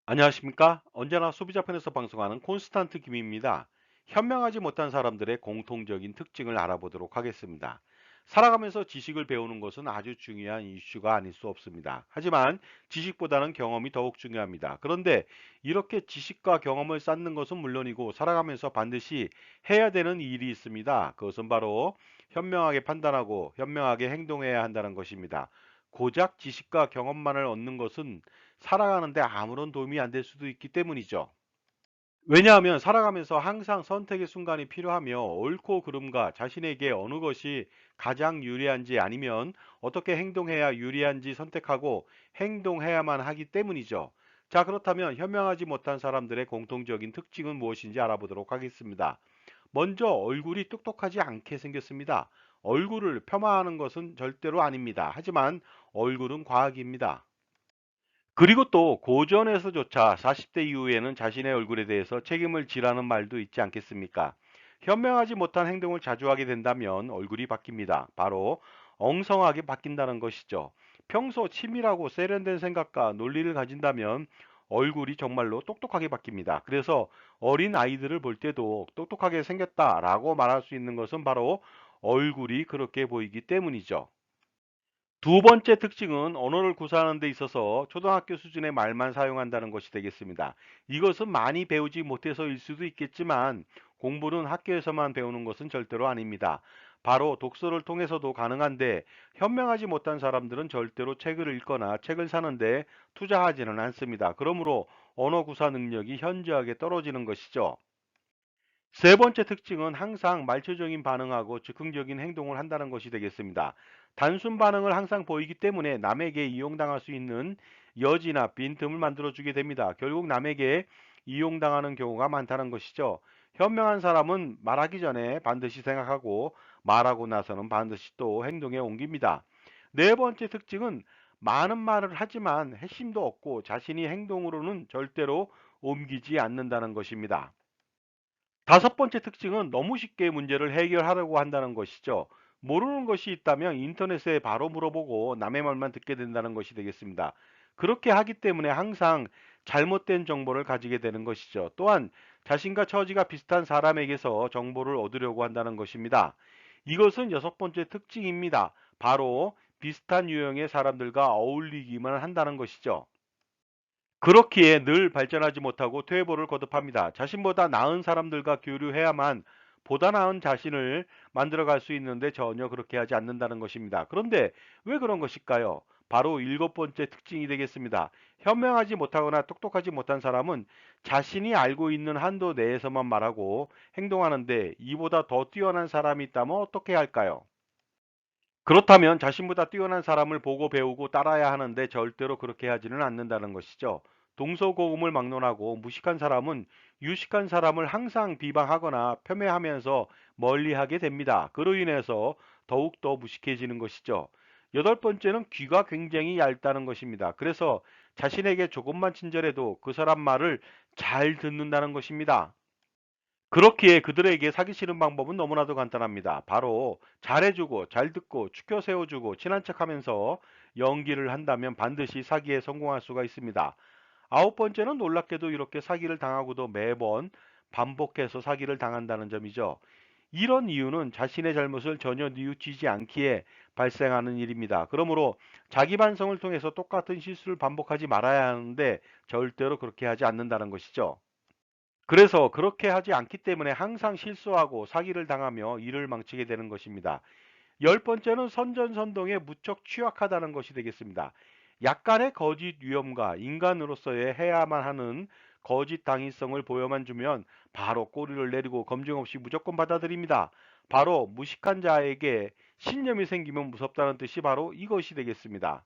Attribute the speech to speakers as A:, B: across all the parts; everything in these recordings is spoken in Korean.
A: 안녕하십니까? 언제나 소비자 편에서 방송하는 콘스탄트 김입니다. 현명하지 못한 사람들의 공통적인 특징을 알아보도록 하겠습니다. 살아가면서 지식을 배우는 것은 아주 중요한 이슈가 아닐 수 없습니다. 하지만 지식보다는 경험이 더욱 중요합니다. 그런데 이렇게 지식과 경험을 쌓는 것은 물론이고 살아가면서 반드시 해야 되는 일이 있습니다. 그것은 바로 현명하게 판단하고 현명하게 행동해야 한다는 것입니다. 고작 지식과 경험만을 얻는 것은 살아가는데 아무런 도움이 안 될 수도 있기 때문이죠. 왜냐하면 살아가면서 항상 선택의 순간이 필요하며 옳고 그름과 자신에게 어느 것이 가장 유리한지 아니면 어떻게 행동해야 유리한지 선택하고 행동해야만 하기 때문이죠. 자, 그렇다면 현명하지 못한 사람들의 공통적인 특징은 무엇인지 알아보도록 하겠습니다. 먼저 얼굴이 똑똑하지 않게 생겼습니다. 얼굴을 폄하하는 것은 절대로 아닙니다. 하지만 얼굴은 과학입니다. 그리고 또 고전에서조차 40대 이후에는 자신의 얼굴에 대해서 책임을 지라는 말도 있지 않겠습니까? 현명하지 못한 행동을 자주 하게 된다면 얼굴이 바뀝니다. 바로 엉성하게 바뀐다는 것이죠. 평소 치밀하고 세련된 생각과 논리를 가진다면 얼굴이 정말로 똑똑하게 바뀝니다. 그래서 어린 아이들을 볼 때도 똑똑하게 생겼다라고 말할 수 있는 것은 바로 얼굴이 그렇게 보이기 때문이죠. 두 번째 특징은 언어를 구사하는 데 있어서 초등학교 수준의 말만 사용한다는 것이 되겠습니다. 이것은 많이 배우지 못해서일 수도 있겠지만 공부는 학교에서만 배우는 것은 절대로 아닙니다. 바로 독서를 통해서도 가능한데 현명하지 못한 사람들은 절대로 책을 읽거나 책을 사는데 투자하지는 않습니다. 그러므로 언어 구사 능력이 현저하게 떨어지는 것이죠. 세 번째 특징은 항상 말초적인 반응하고 즉흥적인 행동을 한다는 것이 되겠습니다. 단순 반응을 항상 보이기 때문에 남에게 이용당할 수 있는 여지나 빈틈을 만들어주게 됩니다. 결국 남에게 이용당하는 경우가 많다는 것이죠. 현명한 사람은 말하기 전에 반드시 생각하고 말하고 나서는 반드시 또 행동에 옮깁니다. 네 번째 특징은 많은 말을 하지만 핵심도 없고 자신이 행동으로는 절대로 옮기지 않는다는 것입니다. 다섯 번째 특징은 너무 쉽게 문제를 해결하려고 한다는 것이죠. 모르는 것이 있다면 인터넷에 바로 물어보고 남의 말만 듣게 된다는 것이 되겠습니다. 그렇게 하기 때문에 항상 잘못된 정보를 가지게 되는 것이죠. 또한 자신과 처지가 비슷한 사람에게서 정보를 얻으려고 한다는 것입니다. 이것은 여섯 번째 특징입니다. 바로 비슷한 유형의 사람들과 어울리기만 한다는 것이죠. 그렇기에 늘 발전하지 못하고 퇴보를 거듭합니다. 자신보다 나은 사람들과 교류해야만 보다 나은 자신을 만들어갈 수 있는데 전혀 그렇게 하지 않는다는 것입니다. 그런데 왜 그런 것일까요? 바로 일곱 번째 특징이 되겠습니다. 현명하지 못하거나 똑똑하지 못한 사람은 자신이 알고 있는 한도 내에서만 말하고 행동하는데 이보다 더 뛰어난 사람이 있다면 어떻게 할까요? 그렇다면 자신보다 뛰어난 사람을 보고 배우고 따라야 하는데 절대로 그렇게 하지는 않는다는 것이죠. 동서고금을 막론하고 무식한 사람은 유식한 사람을 항상 비방하거나 폄훼하면서 멀리하게 됩니다. 그로 인해서 더욱더 무식해지는 것이죠. 여덟 번째는 귀가 굉장히 얇다는 것입니다. 그래서 자신에게 조금만 친절해도 그 사람 말을 잘 듣는다는 것입니다. 그렇기에 그들에게 사기 싫은 방법은 너무나도 간단합니다. 바로 잘해주고 잘 듣고 추켜 세워주고 친한 척하면서 연기를 한다면 반드시 사기에 성공할 수가 있습니다. 아홉 번째는 놀랍게도 이렇게 사기를 당하고도 매번 반복해서 사기를 당한다는 점이죠. 이런 이유는 자신의 잘못을 전혀 뉘우치지 않기에 발생하는 일입니다. 그러므로 자기 반성을 통해서 똑같은 실수를 반복하지 말아야 하는데 절대로 그렇게 하지 않는다는 것이죠. 그래서 그렇게 하지 않기 때문에 항상 실수하고 사기를 당하며 일을 망치게 되는 것입니다. 열 번째는 선전선동에 무척 취약하다는 것이 되겠습니다. 약간의 거짓 위험과 인간으로서의 해야만 하는 거짓 당위성을 보여만 주면 바로 꼬리를 내리고 검증 없이 무조건 받아들입니다. 바로 무식한 자에게 신념이 생기면 무섭다는 뜻이 바로 이것이 되겠습니다.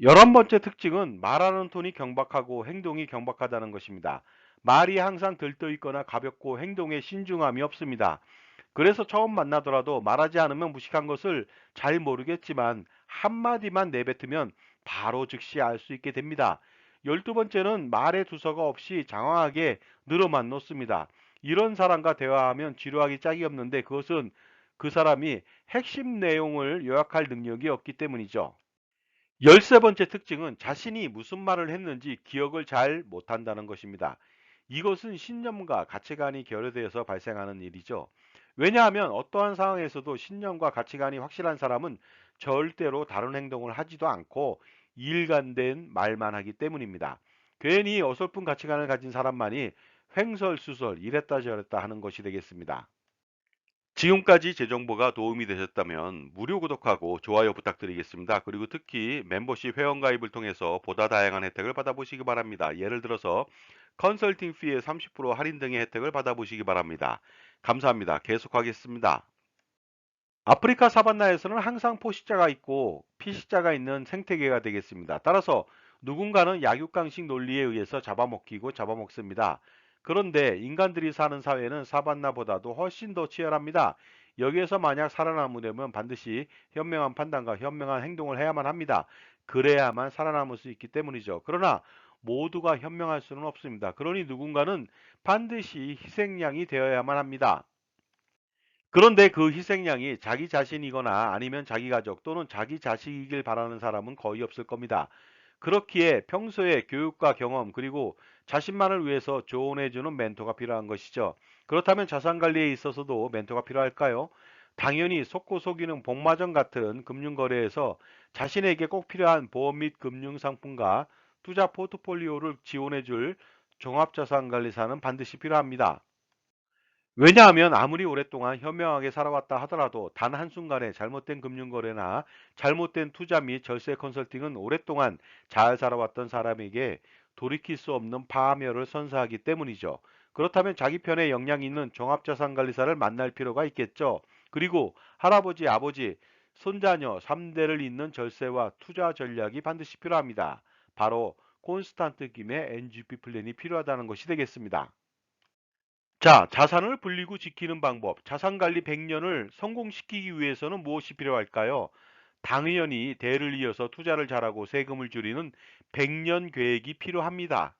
A: 11번째 특징은 말하는 톤이 경박하고 행동이 경박하다는 것입니다. 말이 항상 들떠 있거나 가볍고 행동에 신중함이 없습니다. 그래서 처음 만나더라도 말하지 않으면 무식한 것을 잘 모르겠지만 한마디만 내뱉으면 바로 즉시 알 수 있게 됩니다. 12번째는 말의 두서가 없이 장황하게 늘어만 놓습니다. 이런 사람과 대화하면 지루하기 짝이 없는데 그것은 그 사람이 핵심 내용을 요약할 능력이 없기 때문이죠. 13번째 특징은 자신이 무슨 말을 했는지 기억을 잘 못한다는 것입니다. 이것은 신념과 가치관이 결여되어서 발생하는 일이죠. 왜냐하면 어떠한 상황에서도 신념과 가치관이 확실한 사람은 절대로 다른 행동을 하지도 않고 일관된 말만 하기 때문입니다. 괜히 어설픈 가치관을 가진 사람만이 횡설수설 이랬다 저랬다 하는 것이 되겠습니다. 지금까지 제 정보가 도움이 되셨다면 무료 구독하고 좋아요 부탁드리겠습니다. 그리고 특히 멤버십 회원가입을 통해서 보다 다양한 혜택을 받아보시기 바랍니다. 예를 들어서 컨설팅 피의 30% 할인 등의 혜택을 받아보시기 바랍니다. 감사합니다. 계속하겠습니다. 아프리카 사반나에서는 항상 포식자가 있고 피식자가 있는 생태계가 되겠습니다. 따라서 누군가는 약육강식 논리에 의해서 잡아먹히고 잡아먹습니다. 그런데 인간들이 사는 사회는 사반나보다도 훨씬 더 치열합니다. 여기에서 만약 살아남으려면 반드시 현명한 판단과 현명한 행동을 해야만 합니다. 그래야만 살아남을 수 있기 때문이죠. 그러나 모두가 현명할 수는 없습니다. 그러니 누군가는 반드시 희생양이 되어야만 합니다. 그런데 그 희생양이 자기 자신이거나 아니면 자기 가족 또는 자기 자식이길 바라는 사람은 거의 없을 겁니다. 그렇기에 평소에 교육과 경험 그리고 자신만을 위해서 조언해주는 멘토가 필요한 것이죠. 그렇다면 자산관리에 있어서도 멘토가 필요할까요? 당연히 속고 속이는 복마전 같은 금융거래에서 자신에게 꼭 필요한 보험 및 금융상품과 투자 포트폴리오를 지원해줄 종합자산관리사는 반드시 필요합니다. 왜냐하면 아무리 오랫동안 현명하게 살아왔다 하더라도 단 한순간에 잘못된 금융거래나 잘못된 투자 및 절세 컨설팅은 오랫동안 잘 살아왔던 사람에게 돌이킬 수 없는 파멸을 선사하기 때문이죠. 그렇다면 자기 편에 역량 있는 종합자산관리사를 만날 필요가 있겠죠. 그리고 할아버지, 아버지, 손자녀 3대를 잇는 절세와 투자 전략이 반드시 필요합니다. 바로 콘스탄트 김의 NGP 플랜이 필요하다는 것이 되겠습니다. 자, 자산을 불리고 지키는 방법. 자산관리 100년을 성공시키기 위해서는 무엇이 필요할까요? 당연히 대를 이어서 투자를 잘하고 세금을 줄이는 100년 계획이 필요합니다.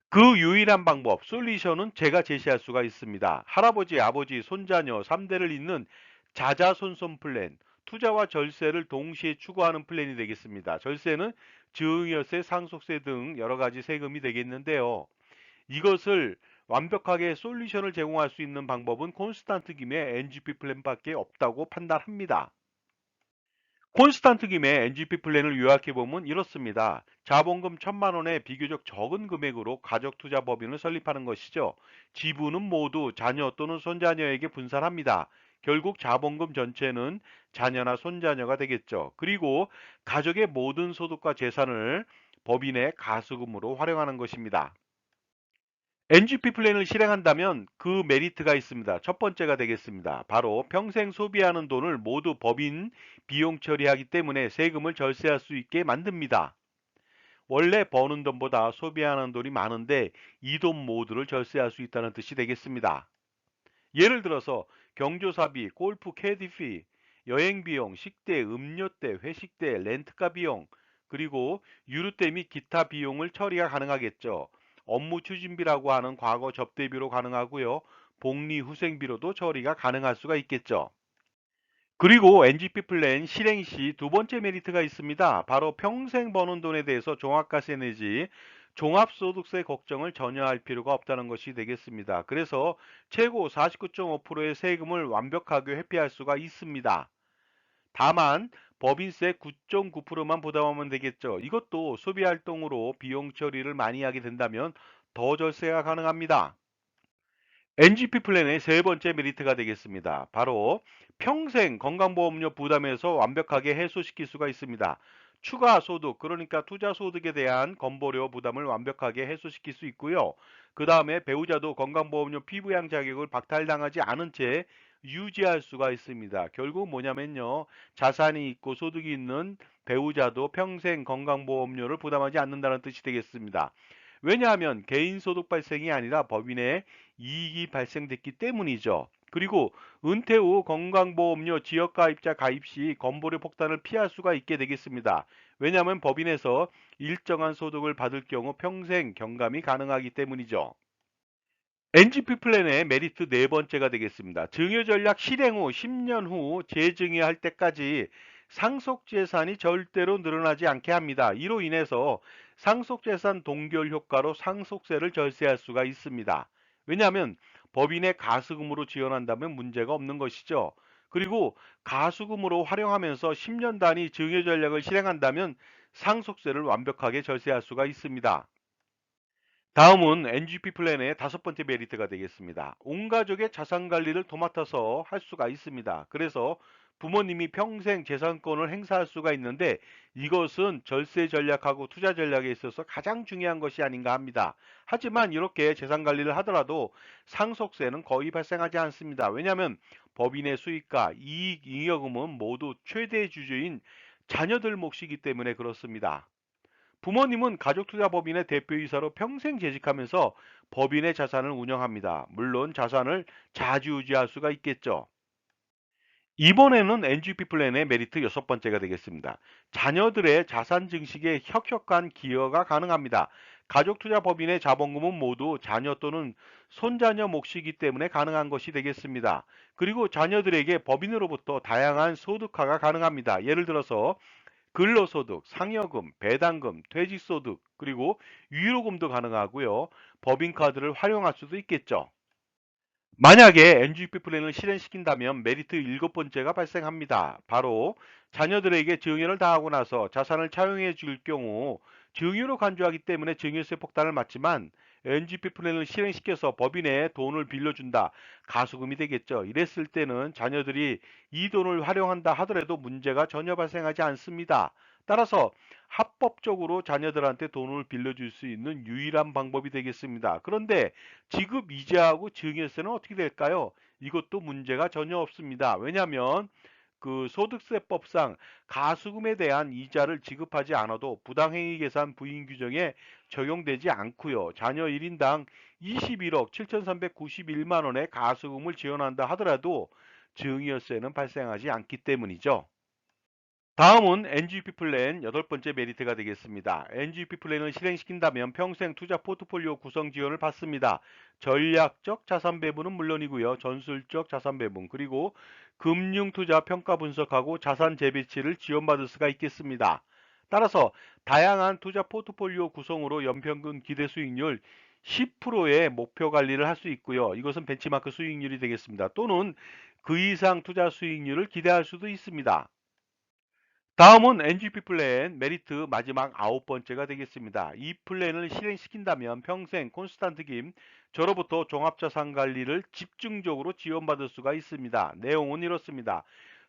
A: 그 유일한 방법, 솔루션은 제가 제시할 수가 있습니다. 할아버지, 아버지, 손자녀 3대를 잇는 자자손손 플랜, 투자와 절세를 동시에 추구하는 플랜이 되겠습니다. 절세는 증여세, 상속세 등 여러 가지 세금이 되겠는데요. 이것을 완벽하게 솔루션을 제공할 수 있는 방법은 콘스탄트 김의 NGP 플랜밖에 없다고 판단합니다. 콘스탄트 김의 NGP 플랜을 요약해 보면 이렇습니다. 자본금 1,000만 원의 비교적 적은 금액으로 가족 투자 법인을 설립하는 것이죠. 지분은 모두 자녀 또는 손자녀에게 분산합니다. 결국 자본금 전체는 자녀나 손자녀가 되겠죠. 그리고 가족의 모든 소득과 재산을 법인의 가수금으로 활용하는 것입니다. NGP 플랜을 실행한다면 그 메리트가 있습니다. 첫 번째가 되겠습니다. 바로 평생 소비하는 돈을 모두 법인 비용 처리하기 때문에 세금을 절세할 수 있게 만듭니다. 원래 버는 돈보다 소비하는 돈이 많은데 이 돈 모두를 절세할 수 있다는 뜻이 되겠습니다. 예를 들어서 경조사비, 골프 캐디피, 여행비용, 식대, 음료대, 회식대, 렌트카 비용, 그리고 유류대 및 기타 비용을 처리가 가능하겠죠. 업무 추진비라고 하는 과거 접대비로 가능하고요. 복리 후생비로도 처리가 가능할 수가 있겠죠. 그리고 NGP 플랜 실행 시 두 번째 메리트가 있습니다. 바로 평생 버는 돈에 대해서 종합과세 내지 종합소득세 걱정을 전혀 할 필요가 없다는 것이 되겠습니다. 그래서 최고 49.5%의 세금을 완벽하게 회피할 수가 있습니다. 다만 법인세 9.9%만 부담하면 되겠죠. 이것도 소비활동으로 비용 처리를 많이 하게 된다면 더 절세가 가능합니다. NGP 플랜의 세 번째 메리트가 되겠습니다. 바로 평생 건강보험료 부담에서 완벽하게 해소시킬 수가 있습니다. 추가 소득, 그러니까 투자 소득에 대한 건보료 부담을 완벽하게 해소시킬 수 있고요. 그 다음에 배우자도 건강보험료 피부양 자격을 박탈당하지 않은 채 유지할 수가 있습니다. 결국 뭐냐면요. 자산이 있고 소득이 있는 배우자도 평생 건강보험료를 부담하지 않는다는 뜻이 되겠습니다. 왜냐하면 개인소득 발생이 아니라 법인의 이익이 발생됐기 때문이죠. 그리고 은퇴 후 건강보험료 지역가입자 가입 시 건보료 폭탄을 피할 수가 있게 되겠습니다. 왜냐하면 법인에서 일정한 소득을 받을 경우 평생 경감이 가능하기 때문이죠. NGP 플랜의 메리트 네 번째가 되겠습니다. 증여 전략 실행 후 10년 후 재증여할 때까지 상속재산이 절대로 늘어나지 않게 합니다. 이로 인해서 상속재산 동결 효과로 상속세를 절세할 수가 있습니다. 왜냐하면 법인의 가수금으로 지원한다면 문제가 없는 것이죠. 그리고 가수금으로 활용하면서 10년 단위 증여 전략을 실행한다면 상속세를 완벽하게 절세할 수가 있습니다. 다음은 NGP 플랜의 다섯 번째 메리트가 되겠습니다. 온 가족의 자산 관리를 도맡아서 할 수가 있습니다. 그래서 부모님이 평생 재산권을 행사할 수가 있는데 이것은 절세 전략하고 투자 전략에 있어서 가장 중요한 것이 아닌가 합니다. 하지만 이렇게 재산 관리를 하더라도 상속세는 거의 발생하지 않습니다. 왜냐하면 법인의 수익과 이익 잉여금은 모두 최대 주주인 자녀들 몫이기 때문에 그렇습니다. 부모님은 가족투자법인의 대표이사로 평생 재직하면서 법인의 자산을 운영합니다. 물론 자산을 자주유지할 수가 있겠죠. 이번에는 NGP 플랜의 메리트 여섯 번째가 되겠습니다. 자녀들의 자산 증식에 혁혁한 기여가 가능합니다. 가족투자법인의 자본금은 모두 자녀 또는 손자녀 몫이기 때문에 가능한 것이 되겠습니다. 그리고 자녀들에게 법인으로부터 다양한 소득화가 가능합니다. 예를 들어서 근로소득, 상여금, 배당금, 퇴직소득, 그리고 유로금도 가능하고요. 법인카드를 활용할 수도 있겠죠. 만약에 NGP 플랜을 실행시킨다면 메리트 일곱 번째가 발생합니다. 바로 자녀들에게 증여를 다하고 나서 자산을 차용해 줄 경우 증여로 간주하기 때문에 증여세 폭탄을 맞지만 NGP 플랜을 실행시켜서 법인에 돈을 빌려준다. 가수금이 되겠죠. 이랬을 때는 자녀들이 이 돈을 활용한다 하더라도 문제가 전혀 발생하지 않습니다. 따라서 합법적으로 자녀들한테 돈을 빌려줄 수 있는 유일한 방법이 되겠습니다. 그런데 지급 이자하고 증여세는 어떻게 될까요? 이것도 문제가 전혀 없습니다. 왜냐하면 그 소득세법상 가수금에 대한 이자를 지급하지 않아도 부당행위 계산 부인 규정에 적용되지 않고요. 자녀 1인당 21억 7,391만 원의 가수금을 지원한다 하더라도 증여세는 발생하지 않기 때문이죠. 다음은 NGP 플랜 여덟 번째 메리트가 되겠습니다. NGP 플랜을 실행시킨다면 평생 투자 포트폴리오 구성 지원을 받습니다. 전략적 자산 배분은 물론이고요. 전술적 자산 배분 그리고 금융 투자 평가 분석하고 자산 재배치를 지원받을 수가 있겠습니다. 따라서 다양한 투자 포트폴리오 구성으로 연평균 기대 수익률 10%의 목표 관리를 할 수 있고요. 이것은 벤치마크 수익률이 되겠습니다. 또는 그 이상 투자 수익률을 기대할 수도 있습니다. 다음은 NGP 플랜 메리트 마지막 아홉 번째가 되겠습니다. 이 플랜을 실행시킨다면 평생 콘스탄트 김 저로부터 종합자산 관리를 집중적으로 지원받을 수가 있습니다. 내용은 이렇습니다.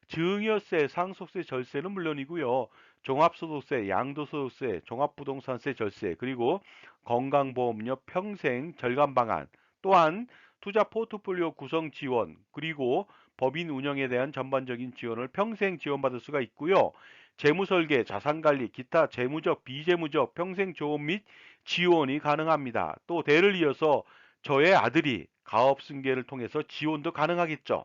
A: 증여세, 상속세, 절세는 물론이고요. 종합소득세, 양도소득세, 종합부동산세 절세, 그리고 건강보험료 평생 절감 방안, 또한 투자 포트폴리오 구성 지원, 그리고 법인 운영에 대한 전반적인 지원을 평생 지원받을 수가 있고요. 재무설계, 자산관리, 기타 재무적, 비재무적 평생 조언 및 지원이 가능합니다. 또 대를 이어서 저의 아들이 가업승계를 통해서 지원도 가능하겠죠.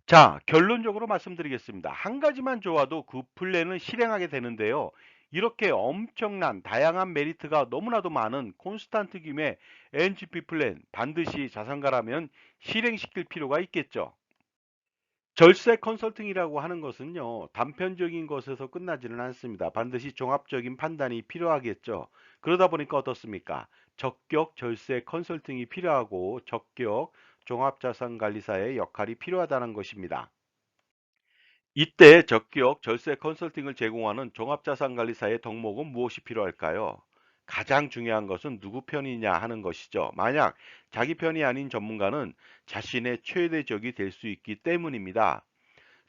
A: 자, 결론적으로 말씀드리겠습니다. 한 가지만 좋아도 그 플랜을 실행하게 되는데요. 이렇게 엄청난 다양한 메리트가 너무나도 많은 콘스탄트 김의 NGP 플랜 반드시 자산가라면 실행시킬 필요가 있겠죠. 절세 컨설팅이라고 하는 것은요, 단편적인 것에서 끝나지는 않습니다. 반드시 종합적인 판단이 필요하겠죠. 그러다 보니까 어떻습니까? 적격 절세 컨설팅이 필요하고 적격 종합자산관리사의 역할이 필요하다는 것입니다. 이때 적격 절세 컨설팅을 제공하는 종합자산관리사의 덕목은 무엇이 필요할까요? 가장 중요한 것은 누구 편이냐 하는 것이죠. 만약 자기 편이 아닌 전문가는 자신의 최대적이 될 수 있기 때문입니다.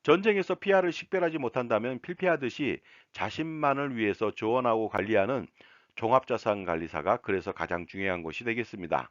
A: 전쟁에서 피아를 식별하지 못한다면 필피하듯이 자신만을 위해서 조언하고 관리하는 종합자산관리사가 그래서 가장 중요한 것이 되겠습니다.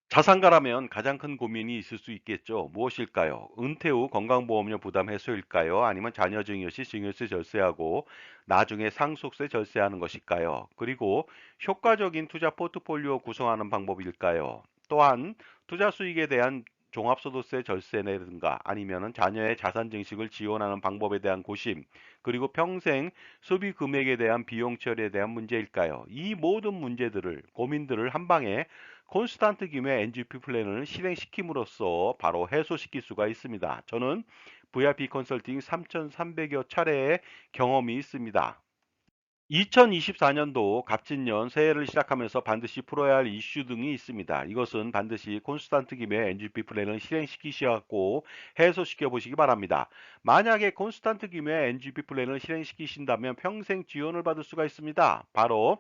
A: 자산가라면 가장 큰 고민이 있을 수 있겠죠. 무엇일까요? 은퇴 후 건강보험료 부담 해소일까요? 아니면 자녀 증여 시 증여세 절세하고 나중에 상속세 절세하는 것일까요? 그리고 효과적인 투자 포트폴리오 구성하는 방법일까요? 또한 투자 수익에 대한 종합소득세 절세라든가 아니면은 자녀의 자산 증식을 지원하는 방법에 대한 고심, 그리고 평생 소비 금액에 대한 비용 처리에 대한 문제일까요? 이 모든 문제들을 고민들을 한 방에 콘스탄트 김의 NGP 플랜을 실행시킴으로써 바로 해소시킬 수가 있습니다. 저는 VIP 컨설팅 3,300여 차례의 경험이 있습니다. 2024년도 갑진년 새해를 시작하면서 반드시 풀어야 할 이슈 등이 있습니다. 이것은 반드시 콘스탄트 김의 NGP 플랜을 실행시키시고 해소시켜 보시기 바랍니다. 만약에 콘스탄트 김의 NGP 플랜을 실행시키신다면 평생 지원을 받을 수가 있습니다. 바로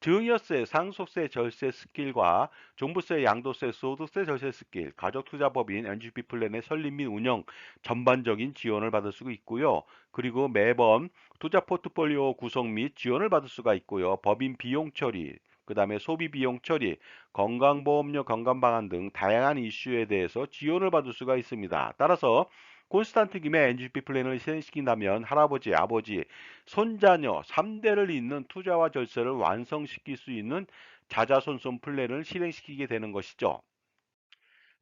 A: 증여세, 상속세 절세 스킬과 종부세, 양도세, 소득세 절세 스킬, 가족투자법인 NGP 플랜의 설립 및 운영 전반적인 지원을 받을 수가 있고요. 그리고 매번 투자 포트폴리오 구성 및 지원을 받을 수가 있고요. 법인 비용 처리, 그 다음에 소비 비용 처리, 건강보험료 건강방안 등 다양한 이슈에 대해서 지원을 받을 수가 있습니다. 따라서 콘스탄트 김의 NGP 플랜을 실행시킨다면 할아버지, 아버지, 손자녀 3대를 잇는 투자와 절세를 완성시킬 수 있는 자자손손 플랜을 실행시키게 되는 것이죠.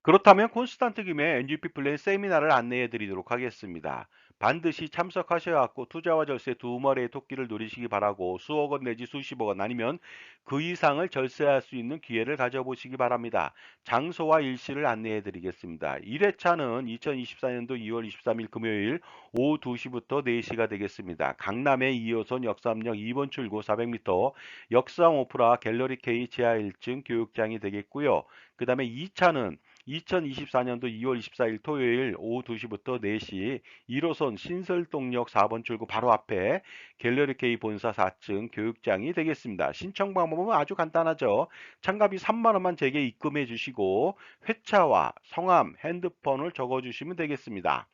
A: 그렇다면 콘스탄트 김의 NGP 플랜 세미나를 안내해 드리도록 하겠습니다. 반드시 참석하셔야 하고 투자와 절세 두 마리의 토끼를 노리시기 바라고 수억 원 내지 수십억 원 아니면 그 이상을 절세할 수 있는 기회를 가져보시기 바랍니다. 장소와 일시를 안내해 드리겠습니다. 1회차는 2024년도 2월 23일 금요일 오후 2시부터 4시가 되겠습니다. 강남의 2호선 역삼역 2번 출구 400m 역삼 오프라 갤러리 K 지하 1층 교육장이 되겠고요. 그 다음에 2차는 2024년도 2월 24일 토요일 오후 2시부터 4시 1호선 신설동역 4번 출구 바로 앞에 갤러리 K 본사 4층 교육장이 되겠습니다. 신청 방법은 아주 간단하죠. 참가비 3만 원만 제게 입금해 주시고 회차와 성함, 핸드폰을 적어 주시면 되겠습니다.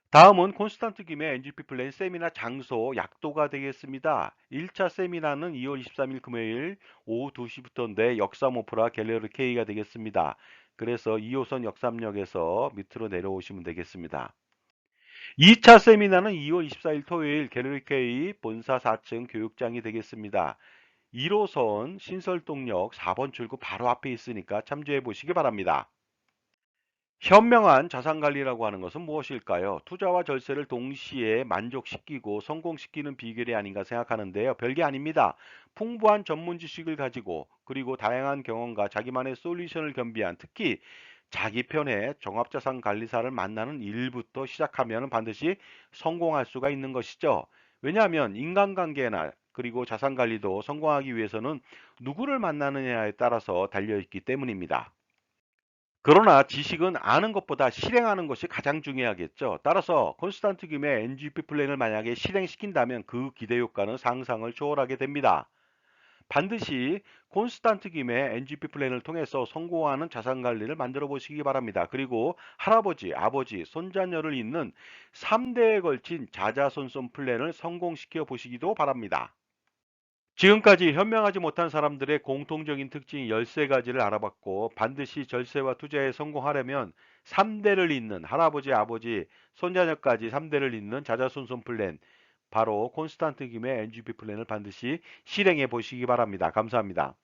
A: 다음은 콘스탄트 김의 NGP 플랜 세미나 장소 약도가 되겠습니다. 1차 세미나는 2월 23일 금요일 오후 2시부터인데 역삼 오프라 갤러리 K가 되겠습니다. 그래서 2호선 역삼역에서 밑으로 내려오시면 되겠습니다. 2차 세미나는 2월 24일 토요일 갤러리 K 본사 4층 교육장이 되겠습니다. 1호선 신설동역 4번 출구 바로 앞에 있으니까 참조해 보시기 바랍니다. 현명한 자산관리라고 하는 것은 무엇일까요? 투자와 절세를 동시에 만족시키고 성공시키는 비결이 아닌가 생각하는데요. 별게 아닙니다. 풍부한 전문 지식을 가지고 그리고 다양한 경험과 자기만의 솔루션을 겸비한 특히 자기 편의 종합자산관리사를 만나는 일부터 시작하면 반드시 성공할 수가 있는 것이죠. 왜냐하면 인간관계나 그리고 자산관리도 성공하기 위해서는 누구를 만나느냐에 따라서 달려있기 때문입니다. 그러나 지식은 아는 것보다 실행하는 것이 가장 중요하겠죠. 따라서 콘스탄트 김의 NGP 플랜을 만약에 실행시킨다면 그 기대 효과는 상상을 초월하게 됩니다. 반드시 콘스탄트 김의 NGP 플랜을 통해서 성공하는 자산 관리를 만들어 보시기 바랍니다. 그리고 할아버지, 아버지, 손자녀를 잇는 3대에 걸친 자자손손 플랜을 성공시켜 보시기도 바랍니다. 지금까지 현명하지 못한 사람들의 공통적인 특징 13가지를 알아봤고 반드시 절세와 투자에 성공하려면 3대를 잇는 할아버지, 아버지, 손자녀까지 3대를 잇는 자자손손 플랜 바로 콘스탄트 김의 NGP 플랜을 반드시 실행해 보시기 바랍니다. 감사합니다.